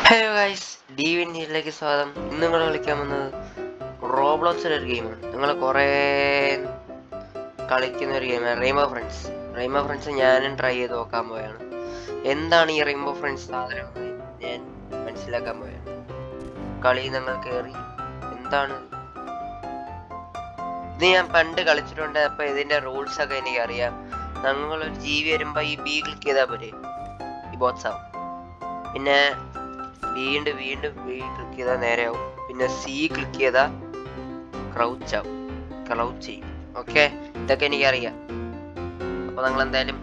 Hello guys, ഡീവിൻ ഹിയറിലേക്ക് സ്വാഗതം. ഇന്ന് നിങ്ങൾ കളിക്കാൻ വന്നത് റോബ്ലോക്സിലെ ഒരു ഗെയിമാണ്. നിങ്ങൾ കുറേ കളിക്കുന്ന ഒരു ഗെയിമാണ് റെയിൻബോ ഫ്രണ്ട്സ് ഞാനും ട്രൈ ചെയ്ത് നോക്കാൻ പോയാണ്. എന്താണ് ഈ റെയിൻബോ ഫ്രണ്ട്സ് സാധനം ഞാൻ മനസ്സിലാക്കാൻ പോയാണ്. കളി നിങ്ങൾ കയറി എന്താണ് ഇത് ഞാൻ പണ്ട് കളിച്ചിട്ടുണ്ട്. അപ്പോൾ ഇതിൻ്റെ റൂൾസ് ഒക്കെ എനിക്കറിയാം. ഞങ്ങളൊരു ജീവി വരുമ്പോൾ ഈ ബി ക്ലിക്ക് ചെയ്താൽ പോരെ, ഈ ബോക്സ് ആവും. പിന്നെ വീണ്ടും ബി ക്ലിക്ക് ചെയ്താൽ നേരെയാവും. പിന്നെ സി ക്ലിക്ക് ചെയ്താൽ ക്രൗച്ച് ചെയ്യും. ഓക്കെ, ഇതൊക്കെ എനിക്കറിയാം. അപ്പോൾ നിങ്ങൾ എന്തായാലും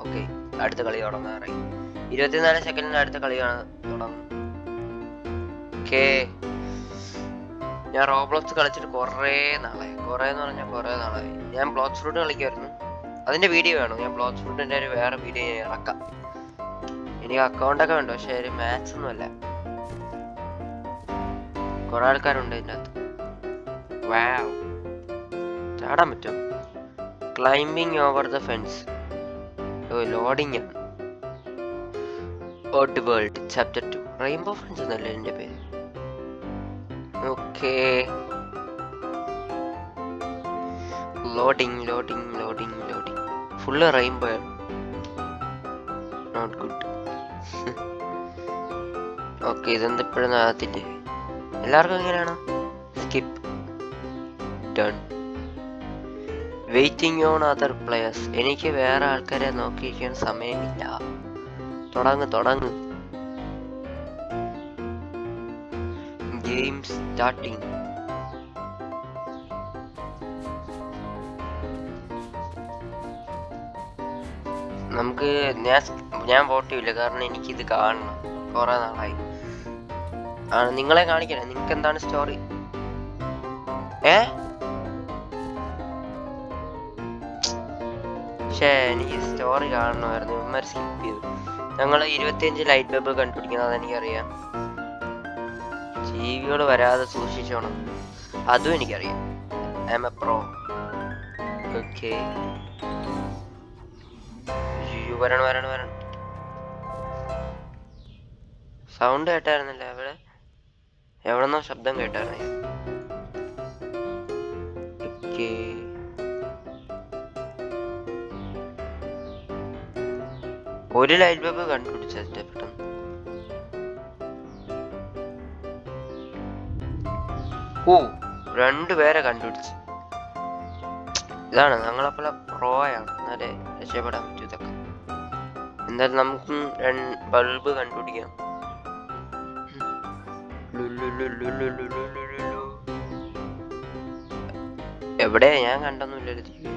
ഓക്കെ, അടുത്ത കളി തുടങ്ങാറായി. 24 സെക്കൻഡിന് അടുത്ത കളിയാണ് തുടങ്ങും. ഓക്കെ, ഞാൻ റോബ്ലോക്സ് കളിച്ചിട്ട് കുറേ നാളായി. ഞാൻ ബ്ലോക്സ് ഫ്രൂട്ട് കളിക്കുമായിരുന്നു. അതിൻ്റെ വീഡിയോ വേണം. ഞാൻ ബ്ലോക്സ് ഫ്രൂട്ടിൻ്റെ ഒരു വേറെ വീഡിയോ ഞാൻ ഇറക്കാം. എനിക്ക് അക്കൗണ്ടൊക്കെ ഉണ്ട്, പക്ഷെ ഒരു മാച്ച് ഒന്നുമല്ല. കുറെ ആൾക്കാരുണ്ട് ഇതിൻ്റെ അകത്ത്. വാവ്, ചാടാൻ പറ്റും. Climbing over the fence. Loading ആണ്. Odd world chapter 2. Rainbow friends എന്നല്ലേ എൻ്റെ പേര്. ഓക്കെ, ലോഡിങ് ഫുള്ള് റെയിൻബോ ആണ്. Not good. ഓക്കെ, ഇതെന്താ ഇപ്പോഴും ആകത്തില്ലേ? എല്ലാവർക്കും എങ്ങനെയാണ്? Skip done. Waiting on other players. എനിക്ക് വേറെ ആൾക്കാരെ നോക്കിയിരിക്കാൻ സമയമില്ല. തുടങ്ങ്. Game starting. നമുക്ക് ഞാൻ വോട്ട് ചെയ്യില്ല, കാരണം എനിക്കിത് കാണണം. കുറെ നാളായി. നിങ്ങളെ കാണിക്കണേ. നിങ്ങൾക്ക് എന്താണ് സ്റ്റോറി? പക്ഷേ എനിക്ക് സ്റ്റോറി കാണണമായിരുന്നു. ഇവന്മാർ സ്കിപ്പ് ചെയ്തു. ഞങ്ങൾ 25 ലൈറ്റ് ബൾബ് കണ്ടുപിടിക്കുന്നത് അതെനിക്കറിയാം. ജീവികൾ വരാതെ സൂക്ഷിച്ചോണം, അതും എനിക്കറിയാം. I M A pro. Okay, വരണം. സൗണ്ട് കേട്ടായിരുന്നല്ലേ അവിടെ? എവിടെന്നോ ശബ്ദം കേട്ടായിരുന്നേ. ഓക്കെ, ഒരു ലൈറ്റ് ബൾബ് കണ്ടുപിടിച്ച പെട്ടെന്ന്. ഓ, 2 പേരെ കണ്ടുപിടിച്ച്. ഇതാണ് ഞങ്ങളെപ്പോലെ പ്രോയാണ്, എന്നാലേ രക്ഷപ്പെടാൻ പറ്റൂ. ഇതൊക്കെ എന്തായാലും നമുക്കും ബൾബ് കണ്ടുപിടിക്കാം. എവിടെ? ഞാൻ കണ്ടൊന്നുമില്ലല്ലോ ജീവി.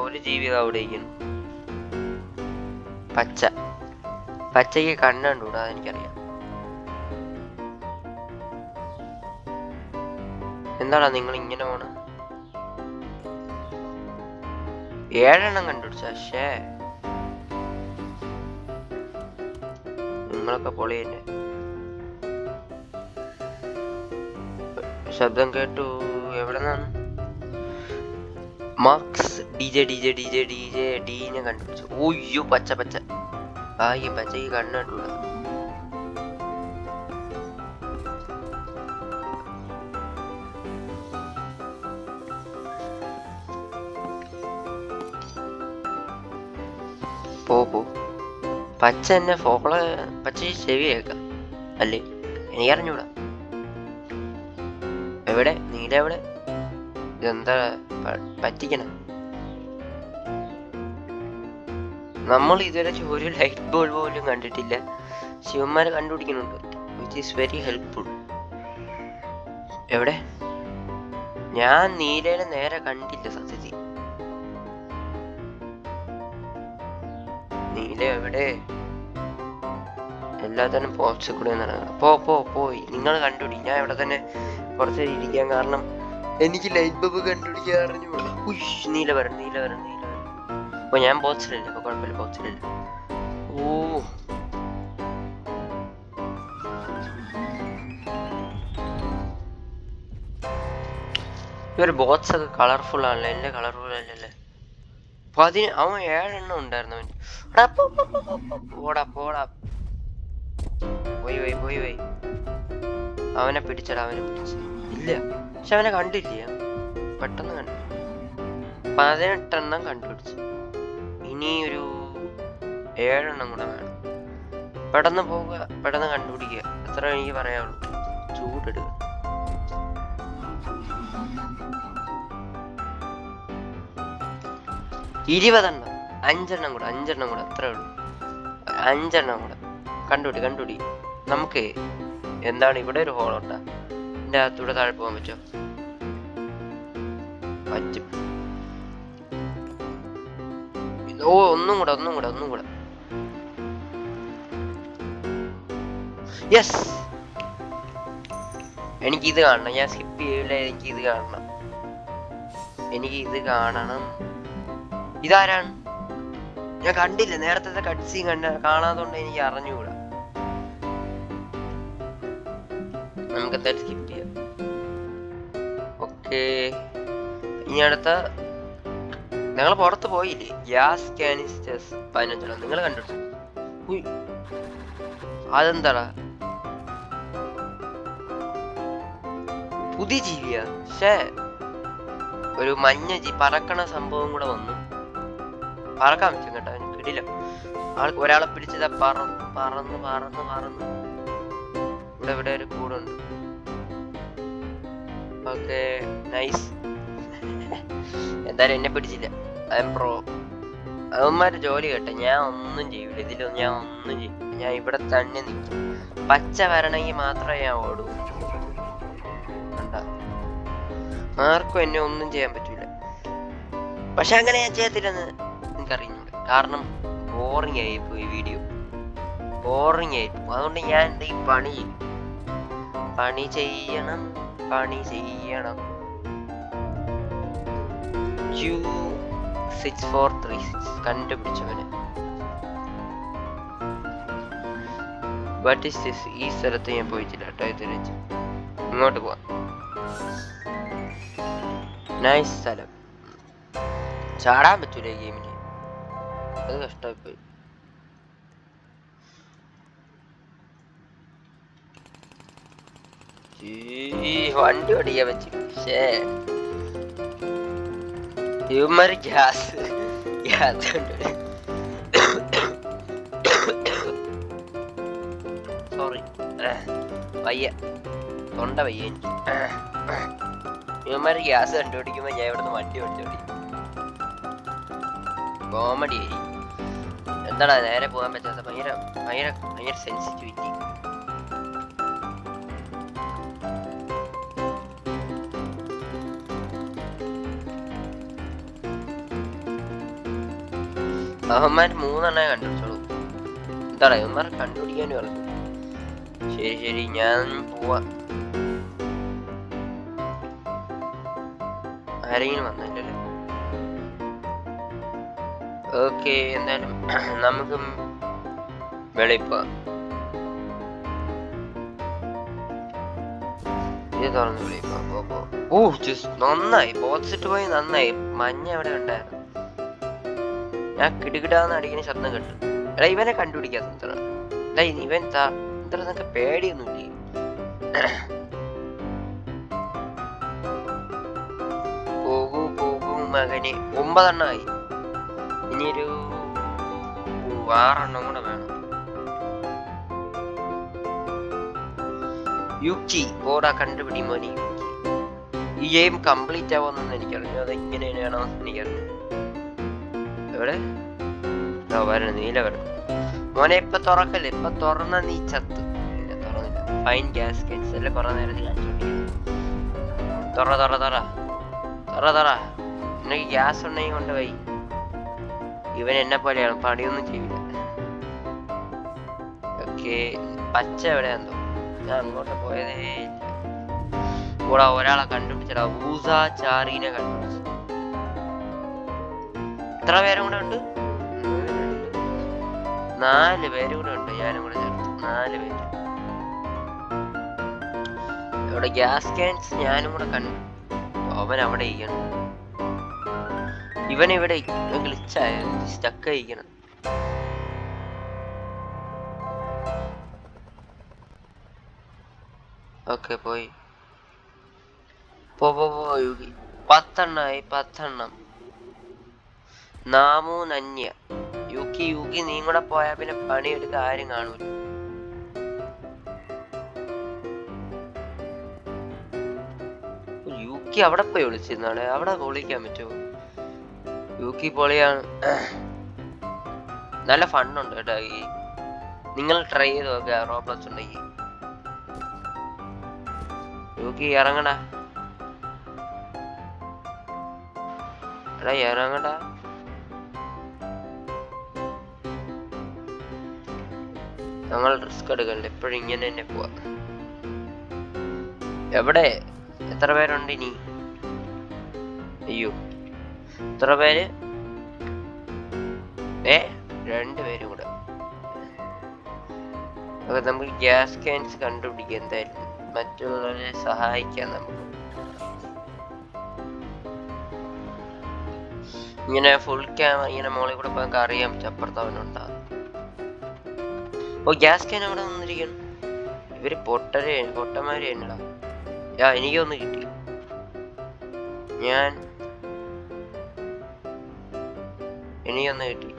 ഒരു ജീവി അവിടെ ഇരിക്കുന്നു. പച്ചയ്ക്ക് കണ്ടുകൂടാ, അതെനിക്കറിയാം. എന്താടാ നിങ്ങൾ ഇങ്ങനെ പോണ്? 7 എണ്ണം കണ്ടുപിടിച്ച. പക്ഷേ നിങ്ങളൊക്കെ പൊളി തന്നെ. ശബ്ദം കേട്ടു. എവിടെ നിന്നാണ്? മാർക്സ് ഡീനെ കണ്ടുപിടിച്ചു. ഓയ്യോ, പച്ച പച്ചയ്ക്ക് കണ്ടുകൂടാ. പോ. പച്ച എന്നെ ഫോളോ. പച്ചയ്ക്ക് ചെവി കേൾക്കാം അല്ലേ? എനിക്കറിഞ്ഞൂടാ. എവിടെ നീല? എവിടെ? ഇതെന്താ പറ്റിക്കണ? നമ്മൾ ഇതുവരെ ഒരു ലൈറ്റ് ബൾബ് പോലും കണ്ടിട്ടില്ല. ശിവന്മാരെ കണ്ടുപിടിക്കുന്നുണ്ട്, വിച്ച് ഈസ് വെരി ഹെൽപ്ഫുൾ. എവിടെ? ഞാൻ നീലയെ നേരെ കണ്ടില്ല സത്യത്തിൽ. നീല എവിടെ? എല്ലാത്തരം പോസ്റ്റ് കൂടെ പോയി. നിങ്ങൾ കണ്ടുപിടി. ഞാൻ ഇവിടെ തന്നെ കുറച്ച് ഇരിക്കാൻ, കാരണം എനിക്ക് ലൈറ്റ് ബൾബ് കണ്ടുപിടിക്കാൻ അറിഞ്ഞൂടാ. നീല വരണം. അപ്പൊ ഞാൻ ബോക്സിലല്ലേ, അപ്പൊ കുഴപ്പമില്ല. ബോക്സിലല്ലേ. ഓ, ഇവര് ബോക്സ് ഒക്കെ കളർഫുൾ ആണല്ലേ? എന്റെ കളർഫുൾ അല്ലല്ലേ? അവൻ 7 ഉണ്ടായിരുന്നു അവൻ. എടാ പോടാ പോടാ. പോയി അവനെ പിടിച്ചടാ, അവനെ പിടിച്ച്. ഇല്ല, പക്ഷെ അവനെ കണ്ടില്ല, പെട്ടെന്ന് കണ്ടു. 18 കണ്ടുപിടിച്ചു. ഇനി ഒരു 7 കൂടെ വേണം. പെട്ടെന്ന് പോവുക, പെട്ടെന്ന് കണ്ടുപിടിക്കുക. എത്ര എനിക്ക് പറയാനുള്ളൂ. ചൂടെടുക്കുക. 20. 5 കൂടെ അത്രേ ഉള്ളൂ. 5 കൂടെ കണ്ടുപിടി. നമുക്ക് എന്താണ് ഇവിടെ ഒരു ഹോളുണ്ടാ, എന്റെ അകത്തൂടെ താഴെ പോകാൻ പറ്റുമോ? പറ്റും. ഒന്നും കൂടെ. യെസ്, എനിക്കിത് കാണണം. ഞാൻ സ്കിപ്പ് ചെയ്യില്ല, എനിക്കിത് കാണണം. ഇതാരാണ്? ഞാൻ കണ്ടില്ല, നേരത്തെ കട്ട് സീൻ കാണാത്തോണ്ട് എനിക്ക് അറിഞ്ഞുകൂടാ. നമുക്ക് എന്തായാലും സ്കിപ്പ് ചെയ്യാം. ഓക്കെ, ഇനി അടുത്ത ഞങ്ങൾ പുറത്ത് പോയില്ലേ? ഗ്യാസ് കാനിസ്റ്റേഴ്സ് 15. നിങ്ങൾ കണ്ടിട്ടു? അതെന്താടാ, പുതിയ ജീവിയാ? പക്ഷേ ഒരു മഞ്ഞ പറക്കണ സംഭവം കൂടെ വന്നു. പറക്കാൻ പറ്റും കേട്ടോ, എനിക്ക് കിടില്ല. ഒരാളെ പിടിച്ചതാ, പറന്ന് ഇവിടെ ഒരു കൂടുണ്ട്. Okay, nice. എന്തായാലും എന്നെ പിടിച്ചില്ല. I M pro. അവന്മാര് ജോലി കേട്ടെ, ഞാൻ ഒന്നും ചെയ്യൂല ഇതിലൊന്നും. ഞാൻ ഇവിടെ തന്നെ നിൽക്കും. പച്ച വരണമെങ്കിൽ മാത്രമേ ഞാൻ ഓടൂ. ആർക്കും എന്നെ ഒന്നും ചെയ്യാൻ പറ്റൂല. പക്ഷെ അങ്ങനെ ഞാൻ ചെയ്യത്തില്ലെന്ന് എനിക്കറിയുന്നുണ്ട്. കാരണം ബോറിംഗ് ആയിപ്പോയി വീഡിയോ. അതുകൊണ്ട് ഞാൻ എന്താ ഈ പണി ചെയ്യണം. 6436 കണ്ടുപിടിച്ചവന്. What is this? ഈ സ്ഥലത്ത് ഞാൻ പോയിട്ടില്ല കേട്ടോ. ഇത് ഇങ്ങോട്ട് പോവാം. നൈസ് സ്ഥലം. ചാടാൻ പറ്റൂല ഈ ഗെയിമിന്, അത് കഷ്ടമായി. വണ്ടി ഓടിക്കാൻ പറ്റും. പക്ഷേ ഇവന്മാര് ഗ്യാസ് സോറി, വയ്യ, തൊണ്ട വയ്യ എനിക്ക്. ഇവന്മാര് ഗ്യാസ് കണ്ടുപിടിക്കുമ്പോ ഞാൻ ഇവിടുന്ന് വണ്ടി ഓടിച്ചോടി. കോമഡി ആയി. എന്താടാ നേരെ പോകാൻ പറ്റാത്ത? ഭയങ്കര സെൻസിറ്റിവിറ്റി. അവന്മാർ 3 കണ്ടുപിടിച്ചോളൂ. എന്താടാ ഇവന്മാർ കണ്ടുപിടിക്കാനും പറഞ്ഞു. ശരി, ഞാൻ പോവാ. ആരെങ്കിലും വന്നില്ലല്ലോ. ഓക്കെ, എന്തായാലും നമുക്ക് വെളിയിൽ പോവാം. ഇത് തുറന്ന് വെളിയിൽ പോവാം. നന്നായി, ബോക്സിട്ട് പോയി നന്നായി. മഞ്ഞ അവിടെ ഉണ്ടായിരുന്നു. ഞാൻ കിടുകിടാന്ന് അടിക്കുന്ന ശബ്ദം കേട്ടു. എടാ ഇവനെ കണ്ടുപിടിക്കാത്ത ഇവൻ ഇത്രയൊക്കെ പേടിയൊന്നുമില്ലേ? പോകൂ മകനെ. 9 ഇനിയൊരു 6 കൂടെ വേണം. യുക്കി ഓടാ, കണ്ടുപിടി മോനെ. ഈ ഗെയിം കംപ്ലീറ്റ് ആവുമെന്ന് എനിക്കറിഞ്ഞു. അതെങ്ങനെയാണോ എനിക്കറിഞ്ഞു. എവിടെ വരണം? നീല വരണം മോനെ. ഇപ്പൊ തുറക്കല്ലേ? ഇപ്പൊ തുറന്ന നീ ചത്തു. തുറന്നില്ല. ഫൈൻ ഗ്യാസ് കാൻസ് അല്ലേ കുറെ നേരത്തിൽ തുറ. എനിക്ക് ഗ്യാസ് ഉണ്ടെങ്കിൽ കൊണ്ടുപോയി. ഇവൻ എന്നെ പോലെയാണ്, പണിയൊന്നും ചെയ്യില്ല. ഓക്കെ, പച്ച എവിടെയാന്തോ? ഞാൻ അങ്ങോട്ട് പോയതേ ഇല്ല. കൂടെ ഒരാളെ കണ്ടുപിടിച്ചടാ, ഊസ ചാറീനെ കണ്ടുപിടിച്ചു. എത്ര പേരും കൂടെ ഉണ്ട്? 4 പേരും കൂടെ ഉണ്ട്. ഞാനും കൂടെ ചേർത്ത് 4 പേര്. ഇവിടെ ഗ്യാസ് കാൻസ് ഞാനും കൂടെ കണ്ടു. അവൻ അവിടെ ഇരിക്കണം. ഇവനിവിടെ ഗ്ലിച്ചായ സ്റ്റക്ക് അയക്കണം. ഓക്കെ പോയി. പോ 10 10 നാമു നന്യ യുക്കി നീ കൂടെ പോയാ പിന്നെ പണിയെടുക്ക ആരും കാണൂല. യുക്കി അവിടെ പോയി വിളിച്ചിരുന്നാണ്. അവിടെ വിളിക്കാൻ പറ്റുമോ? യുക്കി പൊളിയാണ്. നല്ല ഫണ്ണുണ്ട് കേട്ടോ. നിങ്ങൾ ട്രൈ ചെയ്ത് നോക്കുക റോബ്ലോക്സ് ഉണ്ടെങ്കിൽ. യുക്കി ഇറങ്ങടാ, എടാ ഇറങ്ങടാ. ഞങ്ങൾ റിസ്ക് എടുക്കണ്ട, എപ്പോഴും ഇങ്ങനെ തന്നെ പോവാ. എവിടെ എത്ര പേരുണ്ട് ഇനി? അയ്യോ എത്ര പേര്? 2 പേരും കൂടെ. അപ്പൊ നമുക്ക് ഗ്യാസ് ക്യാൻസ് കണ്ടുപിടിക്കാം എന്തായാലും. മറ്റുള്ളവരെ സഹായിക്കാം നമുക്ക്. ഇങ്ങനെ ഫുൾ ക്യാം ഇങ്ങനെ മോളിൽ കൂടെ പോയി അറിയാൻ പറ്റും അപ്പുറത്തവനുണ്ടാകും. ഓ ഗ്യാസ് ക്യാൻ അവിടെ വന്നിരിക്കണം. ഇവര് പൊട്ടന്മാര് തന്നെടാ. എനിക്കൊന്ന് കിട്ടി. എനിക്കൊന്ന് കിട്ടി.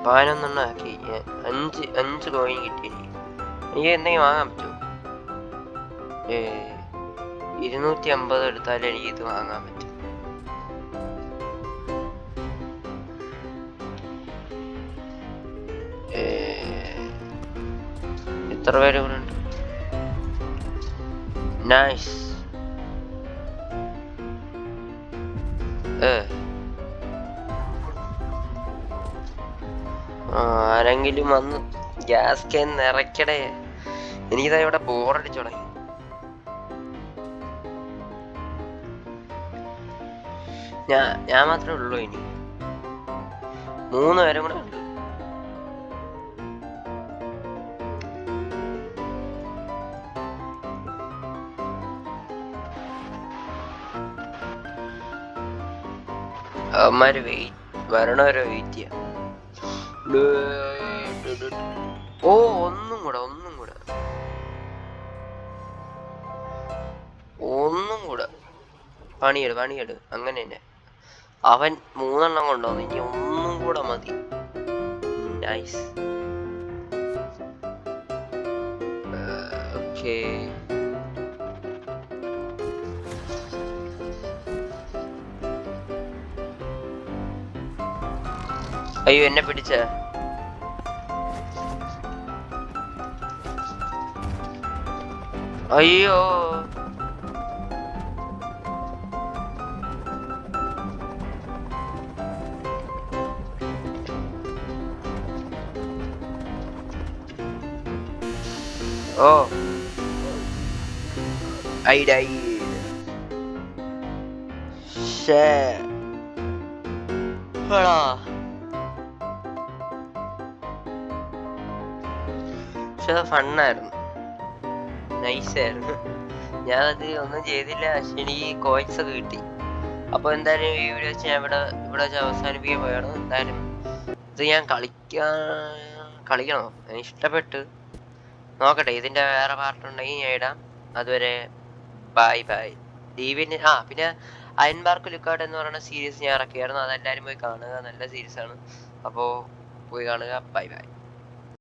11 ആക്കി. 5 കോയിൻ കിട്ടി. എനിക്ക് എന്തെങ്കിലും വാങ്ങാൻ പറ്റുമോ? 250 എടുത്താലേ എനിക്ക് ഇത് വാങ്ങാൻ പറ്റും. എത്ര പേര് കൂടെ ഉണ്ട്? നൈസ്. ആരെങ്കിലും വന്ന് ഗ്യാസ് ക്യാൻ നിറയ്ക്കടേ. എനിക്കിതാ ഇവിടെ ബോറടിച്ചു തുടങ്ങി. ഞാൻ മാത്രമേ ഉള്ളൂ ഇനി. 3 പേരും കൂടെ ഉണ്ട്. അവന്മാര് വരണവരെ വെയിറ്റ് ചെയ്യാം. ഒന്നും കൂടെ പണിയെട് അങ്ങനെ തന്നെ. അവൻ 3 എണ്ണം കൊണ്ടുവന്നു. ഇനി ഒന്നും കൂടെ മതി. നൈസ്. ഓക്കേ അയ്യോ എന്നെ പിടിച്ച. അയ്യോ ഓ I died. Shit. പക്ഷെ അത് ഫണ്ണായിരുന്നു, നൈസായിരുന്നു. ഞാനത് ഒന്നും ചെയ്തില്ല, പക്ഷെ എനിക്ക് കോയിൻസ് ഒക്കെ കിട്ടി. അപ്പോൾ എന്തായാലും ഈ വീഡിയോ വെച്ച് ഞാൻ ഇവിടെ വെച്ച് അവസാനിപ്പിക്കാൻ പോയാണ്. എന്തായാലും ഇത് ഞാൻ കളിക്കണോ? ഇഷ്ടപ്പെട്ട് നോക്കട്ടെ. ഇതിൻ്റെ വേറെ പാർട്ട് ഉണ്ടെങ്കിൽ ഞാൻ ഇടാം. അതുവരെ ബൈ. പിന്നെ അയൺബാർക്ക് ലുക്കൗട്ട് എന്ന് പറയുന്ന സീരീസ് ഞാൻ ഇറക്കിയായിരുന്നു. അതെല്ലാവരും പോയി കാണുക, നല്ല സീരീസാണ്. അപ്പോൾ പോയി കാണുക. ബൈ.